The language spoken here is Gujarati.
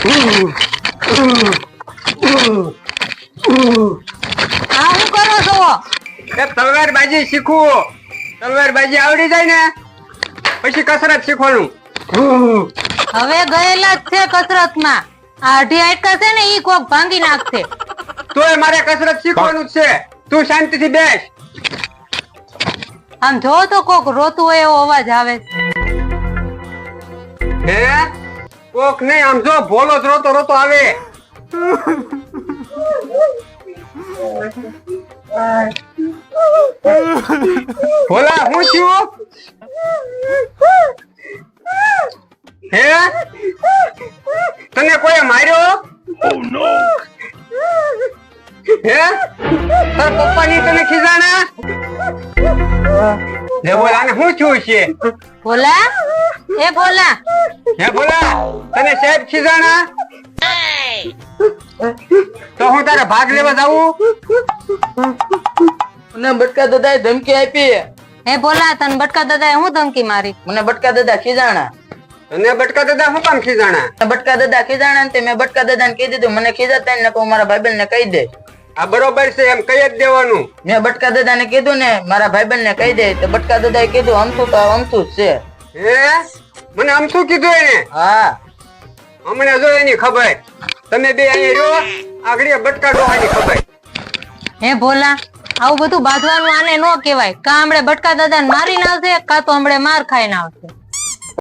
હું કરો છો? તલવારબાજી શીખવું. તલવારબાજી આવડી જાય ને પછી કસરત શીખવાનું. હવે ગયેલા જ છે કસરતમાં. આ અઢી આટકા છે ને ઈ કોક ભાંગી નાખશે. તોય મારે કસરત શીખવાનું જ છે. તું શાંતિથી બેસ. આમ જો તો કોક રોતું હોય એવો અવાજ આવે છે. હે કોક નહીં, આમ જો ભોલો જ રોતો રોતો આવે. ભોલા હું થયું? હે તને કોઈ માર્યો? હે તાર પપ્પાની તને ખીજાણા? હે ભોલા ને શું થયું છે? ભોલા, એ ભોલા, હે ભોલા તને સાહેબ ખીજાણા? તો હું તારે ભાગ લેવા જાઉં? મને બટકા દાદાએ ધમકી આપી. હે ભોલા, તને બટકા દાદાએ હું ધમકી મારી? મને બટકા દાદા ખીજાણા. તને બટકા દાદા શું કામ ખીજાણા? બટકા દાદા ખીજાણા ને મેં બટકા દાદાને કહી દીધું મને ખીજાતા ને કહું મારા ભાઈબંધ ને કહી દે. આ બરોબર છે, એમ કહી જ દેવાનું. મેં બટકા દાદાને કીધું ને મારા ભાઈબંધ ને કહી દે તો બટકા દાદાએ કીધું અમથું તો અમથું જ છે. હે મને આમ શું કીધું એને? હા હમણાં જો એની ખબર. તમે બે અહીંયા રહ્યો, આગળ બટકા ડોહાની ખબર. હે ભોલા, આવું બધું બાંધવાનું આને નો કહેવાય. કા હમણે બટકા દાદાને મારીને આવશે, કા તો હમણે માર ખાઈને આવશે.